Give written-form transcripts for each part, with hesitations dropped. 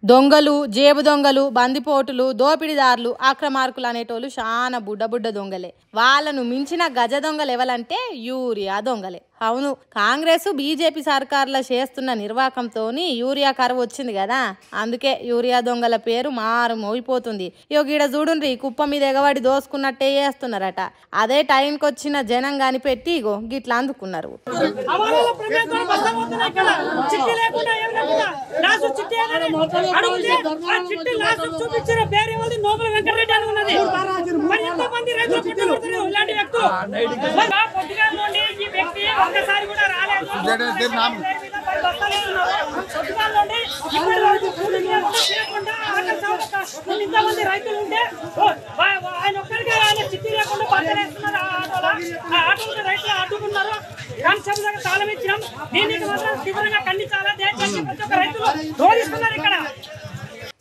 దొంగలు, జేబు దొంగలు, బందిపోటులు, దోపిడీదారులు, ఆక్రమార్కులు అనేటోళ్ళు చాలా బుడ్డ దొంగలే. వాళ్ళను మించిన గజ దొంగలు ఎవలంటే యూరియా దొంగలే. అవును, కాంగ్రెస్ బీజేపీ సర్కార్ల చేస్తున్న నిర్వాకంతోని యూరియా కరువు వచ్చింది కదా, అందుకే యూరియా దొంగల పేరు మారు మోగిపోతుంది. గీడ చూడుండ్రి, కుప్ప మీద ఎగబడి దోసుకున్నట్టే చేస్తున్నారట. అదే టైంకి వచ్చిన జనం కనిపెట్టి ఇగో గిట్లా అందుకున్నారు.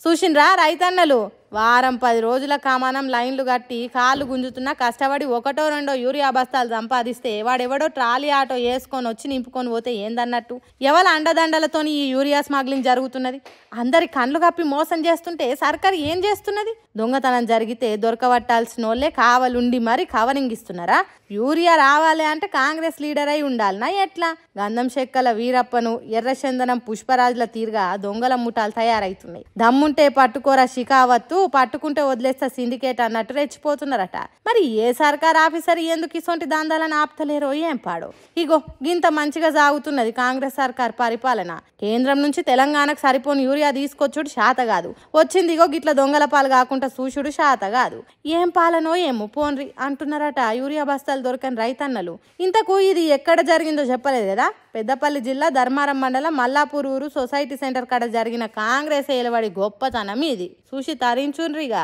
చూసిండ్రా రైతన్నలు, వారం 10 రోజుల కామానం లైన్లు కట్టి కాళ్ళు గుంజుతున్నా కష్టపడి ఒకటో రెండో యూరియా బస్తాలు సంపాదిస్తే వాడెవడో ట్రాలీ ఆటో వేసుకొని వచ్చి నింపుకొని పోతే ఏందన్నట్టు. ఎవరి అండదండలతోని ఈ యూరియా స్మగ్లింగ్ జరుగుతున్నది? అందరి కండ్లు కప్పి మోసం చేస్తుంటే సర్కారు ఏం చేస్తున్నది? దొంగతనం జరిగితే దొరకబట్టాల్సిన వాళ్ళే కావలుండి మరి కవరింగ్ ఇస్తున్నారా? యూరియా రావాలి అంటే కాంగ్రెస్ లీడర్ అయి ఉండాలనా ఎట్లా? గంధం చెక్కల వీరప్పను, ఎర్రచందనం పుష్పరాజుల తీరుగా దొంగల ముఠాలు తయారైతున్నాయి. దమ్ముంటే పట్టుకోరా షికావత్తు, పట్టుకుంటే వదిలేస్తా సిండికేట్ అన్నట్టు రెచ్చిపోతున్నారట. మరి ఏ సర్కార్ ఆఫీసర్ ఎందుకు ఇసొంటి దాందాలను ఆపుతలేరో ఏం పాడో. ఇగో గింత మంచిగా సాగుతున్నది కాంగ్రెస్ సర్కార్ పరిపాలన. కేంద్రం నుంచి తెలంగాణకు సరిపోని యూరియా తీసుకొచ్చుడు శాత కాదు, వచ్చింది ఇగో గిట్ల దొంగల పాలు కాకుండా చూసుడు శాత కాదు. ఏం పాలనో ఏమో పోన్రి అంటున్నారట యూరియా బస్తాలు దొరకని రైతన్నలు. ఇంతకు ఇది ఎక్కడ జరిగిందో చెప్పలేదు కదా. పెద్దపల్లి జిల్లా ధర్మారం మండలం మల్లాపూర్ ఊరు సొసైటీ సెంటర్ కాడ జరిగిన కాంగ్రెస్ ఏలబడి గొప్పతనం ఇది. చూసి తరించుండ్రిగా.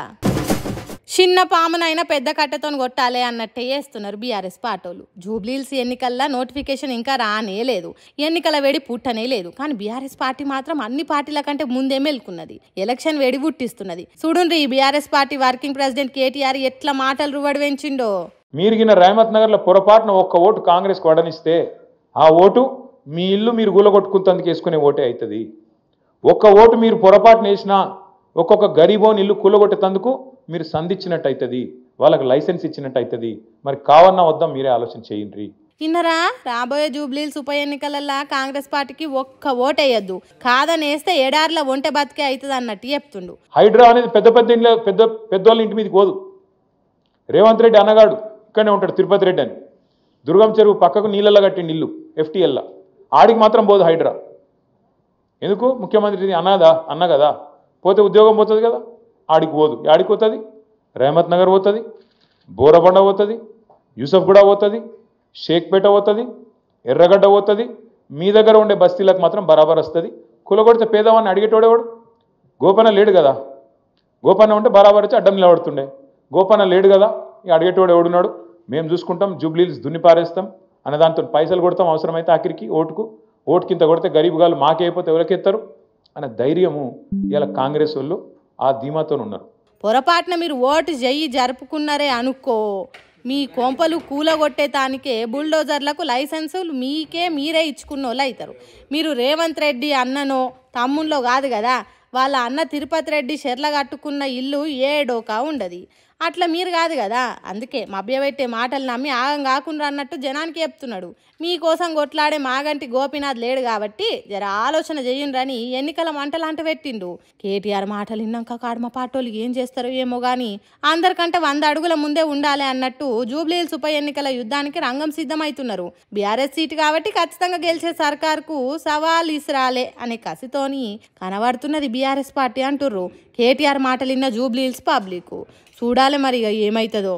చిన్న పామునైనా పెద్ద కట్టెతో కొట్టాలి అన్నట్టే చేస్తున్నారు బీఆర్ఎస్ పార్టీలు. జూబ్లీహిల్స్ ఎన్నికల్లో నోటిఫికేషన్ ఇంకా రానే లేదు, ఎన్నికల వేడి పుట్టనే లేదు. కానీ బీఆర్ఎస్ పార్టీ మాత్రం అన్ని పార్టీల కంటే ముందే మేల్కున్నది, ఎలక్షన్ వేడి పుట్టిస్తున్నది. చూడండి ఈ BRS party working president KTR ఎట్లా మాటలు రువడి వెంచిండో. మీరు గిన రేవంత్ నగర్లో పొరపాటున ఒక్క ఓటు కాంగ్రెస్కి వడనిస్తే ఆ ఓటు మీ ఇల్లు మీరు గులగొట్టుకుంటందుకు వేసుకునే ఓటే అవుతుంది. ఒక్క ఓటు మీరు పొరపాటున వేసినా ఒక్కొక్క గరీబోని ఇల్లు కూలగొట్టేందుకు మీరు సంధించినట్టు అవుతుంది, వాళ్ళకి లైసెన్స్ ఇచ్చినట్టు అవుతుంది. మరి కావన్నా వద్దాం మీరే ఆలోచన చేయండి. ఇన్నరా, రాబోయే జూబ్లీహిల్స్ ఉప ఎన్నికలలో కాంగ్రెస్ పార్టీకి ఒక్క ఓటు వేయద్దు, కాదని వేస్తే ఎడార్ల ఒంటె బతికే అవుతుంది అన్నట్టు చెప్తుండు. హైడ్రా అనేది పెద్దోళ్ళ ఇంటి మీదకి పోదు. రేవంత్ రెడ్డి అన్నగాడు ఇక్కడనే ఉంటాడు, తిరుపతి రెడ్డి అని. దుర్గం చెరువు పక్కకు నీళ్ళల్లో కట్టిండి ఇల్లు FTLలో, ఆడికి మాత్రం పోదు హైడ్రా. ఎందుకు? ముఖ్యమంత్రి అన్న కదా, పోతే ఉద్యోగం పోతుంది కదా, ఆడికి పోదు. ఆడికి పోతుంది, రేవంత్ నగర్ పోతుంది, బోరబండ పోతుంది, యూసఫ్గూడ పోతుంది, షేక్పేట పోతుంది, ఎర్రగడ్డ పోతుంది. మీ దగ్గర ఉండే బస్తీలకు మాత్రం బరాబర్ వస్తుంది. కులగొడితే పేదవాడిని అడిగేటోడేవాడు? గోపన్న లేడు కదా, గోపన్న ఉంటే బరాబర్ వచ్చి అడ్డం నిలబడుతుండే. గోపన్న లేడు కదా, ఇక అడిగేటోడు ఎవడున్నాడు? మేము చూసుకుంటాం, జూబ్లీహిల్స్ దున్ని పారేస్తాం అనే దాంతో పైసలు కొడతాం, అవసరమైతే ఆఖరికి ఓటుకింత కొడితే గరీబ్ గాలు మాకే అయిపోతే ఎవరికెత్తారు అనే ధైర్యము ఇలా కాంగ్రెస్ వాళ్ళు ఆ ధీమాతో ఉన్నారు. పొరపాటున మీరు ఓటు చెయ్యి జరుపుకున్నారే అనుకో, మీ కొంపలు కూలగొట్టేతానికే బుల్డోజర్లకు లైసెన్సులు మీరే ఇచ్చుకున్న వాళ్ళు అవుతారు. మీరు రేవంత్ రెడ్డి అన్ననో తమ్ముళ్ళో కాదు కదా, వాళ్ళ అన్న తిరుపతి రెడ్డి షెర్ల కట్టుకున్న ఇల్లు ఏడోకా ఉండదు. అట్లా మీరు కాదు కదా, అందుకే మభ్యపెట్టే మాటలు నమ్మి ఆగం కాకుండా అన్నట్టు జనానికి చెప్తున్నాడు. మీకోసం కొట్లాడే మాగంటి గోపీనాథ్ లేడు కాబట్టి జర ఆలోచన చేయండి ఎన్నికల మంటలాంటి పెట్టిండు. కేటీఆర్ మాటలు విన్నాక కాడమ పాటోళ్ళు ఏం చేస్తారో ఏమో కానీ అందరికంటే 100 అడుగుల ముందే ఉండాలి అన్నట్టు జూబ్లీహిల్స్ ఉప ఎన్నికల యుద్ధానికి రంగం సిద్ధమవుతున్నారు. బీఆర్ఎస్ సీటు కాబట్టి ఖచ్చితంగా గెలిచే సర్కార్కు సవాల్ ఇస్రాలే అనే కసితోని కనబడుతున్నది బీఆర్ఎస్ పార్టీ అంటుర్రు. కేటీఆర్ మాటలు విన్న జూబ్లీహిల్స్ పబ్లిక్ చూడాలి మరి ఏమవుతుందో.